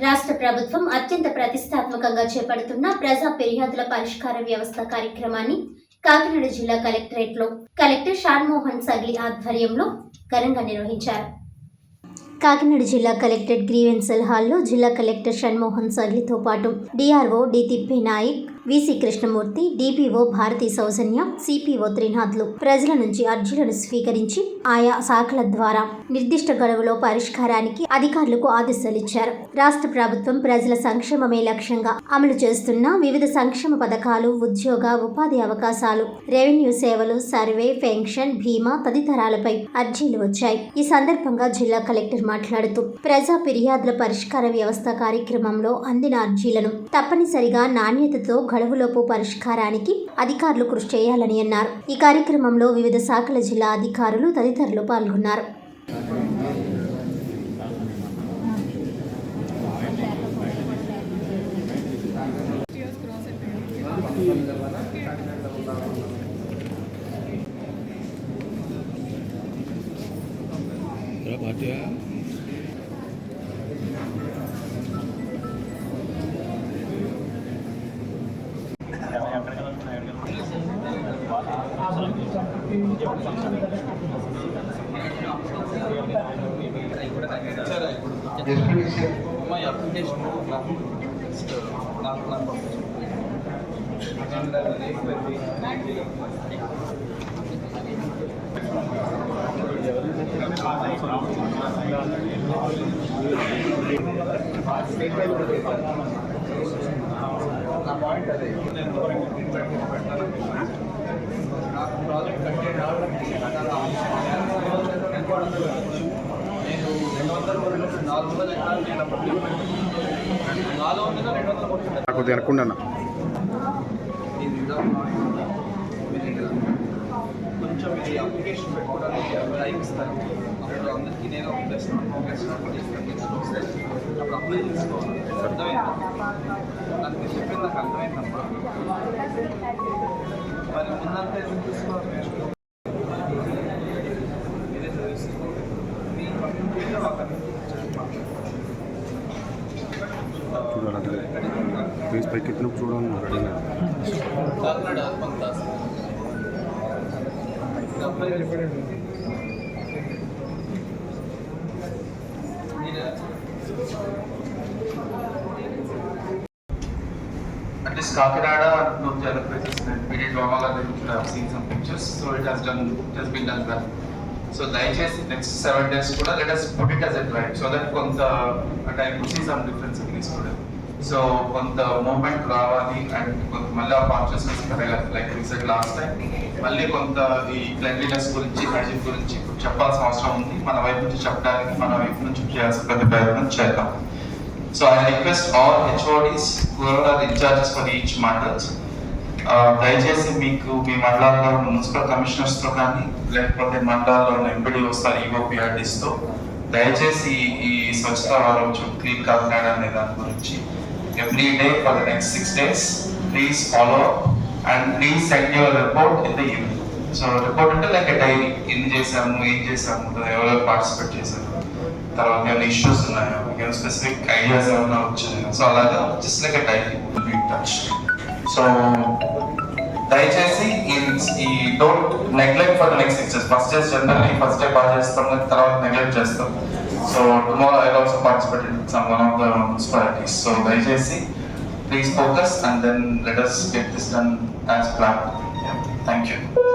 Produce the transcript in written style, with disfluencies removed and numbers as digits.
రాష్ట్ర ప్రభుత్వం అత్యంత ప్రతిష్టాత్మకంగా చేపడుతున్న ప్రజా ఫిర్యాదుల పరిష్కార వ్యవస్థ కార్యక్రమాన్ని కాకినాడ జిల్లా కలెక్టరేట్లో కలెక్టర్ షాన్మోహన్ సగ్లి ఆధ్వర్యంలో ఘనంగా నిర్వహించారు. కాకినాడ జిల్లా కలెక్టరేట్ గ్రీవెన్సల్ హాల్లో జిల్లా కలెక్టర్ షణ్మోహన్ సగ్లితో పాటు DRO D Tippenayak, VC Krishnamurthy, DPO Bharathi Soujanya, CPO త్రినాథ్లు ప్రజల నుంచి అర్జీలను స్వీకరించి ఆయా శాఖల ద్వారా నిర్దిష్ట గడువులో పరిష్కారానికి అధికారులకు ఆదేశాలిచ్చారు. రాష్ట్ర ప్రభుత్వం ప్రజల సంక్షేమమే లక్ష్యంగా అమలు చేస్తున్న వివిధ సంక్షేమ పథకాలు, ఉద్యోగ ఉపాధి అవకాశాలు, రెవెన్యూ సేవలు, సర్వే, పెన్షన్, బీమా తదితరాలపై అర్జీలు వచ్చాయి. ఈ సందర్భంగా జిల్లా కలెక్టర్ మాట్లాడుతూ ప్రజా ఫిర్యాదుల పరిష్కార వ్యవస్థ కార్యక్రమంలో అందిన అర్జీలను తప్పనిసరిగా నాణ్యతతో గడువులోపు పరిష్కారానికి అధికారులు కృషి చేయాలని అన్నారు. ఈ కార్యక్రమంలో వివిధ శాఖల జిల్లా అధికారులు తదితరులు పాల్గొన్నారు. కొంచెం ఇది అప్లికేషన్ పెట్టుకోవడానికి టైం ఇస్తాను. అప్పుడు అందరికీ నేను అప్పుడు అప్లై చేసుకోవాలి. అర్థమైందా? నాకు మీరు చెప్పింది నాకు అర్థమైందమ్మా. మరి ముందంతా ఎందుకు చూసుకోవాలి? फेस पे कितने छोड़ा रेडी में Kakinada పంతాస్ At least Kakinada, no other places. We did Ramala, I have seen some pictures, so it has been done well. So దయచేసి next 7 days కూడా let us put it as a drive so that కొంత and I could see some difference in this today. So కొంత moment రావాలి and కొంత మళ్ళీ ఆ consciousness పెరగాలి. Like we said last time, మళ్ళీ కొంత ఈ క్లెన్లీనెస్ గురించి, హైజీన్ గురించి చెప్పాల్సిన అవసరం ఉంది. మన వైపు నుంచి చెప్పడానికి, మన వైపు నుంచి చేయాల్సిన ప్రతి ప్రయత్నం చేద్దాం. So I request all HODs whoever are in charge for each mandals, దయచేసి మీకు మీ మండలాల్లో మున్సిపల్ కమిషనర్స్తో కానీ లేకపోతే మండలాల్లో ఎంపీడీ వస్తారు ఈఓపీఆర్డీస్తో దయచేసి ఈ స్వచ్ఛత వారం క్లీన్ కాకినాడ అనే దాని గురించి every day for the next 6 days please follow and please send your report in the evening. So report అంటే లైక్ డైరీ ఎన్ని చేసాము, ఏం చేసాము, ఎవరెవరు పార్టిసిపేట్ చేశారు, తర్వాత ఏమైనా ఇష్యూస్ ఉన్నాయో, ఏమైనా స్పెసిఫిక్ ఐడియాస్ ఏమైనా వచ్చినాయో, సో అలాగా just like diary will be touch. So దయచేసి ఈ don't neglect for the next 6 days. First days generally first day బాగా చేస్తాం, తర్వాత నెగ్లెక్ట్ చేస్తాం. So tomorrow I also participated in some one of the municipalities. So దయచేసి please focus and then let us get this done as planned. Thank you.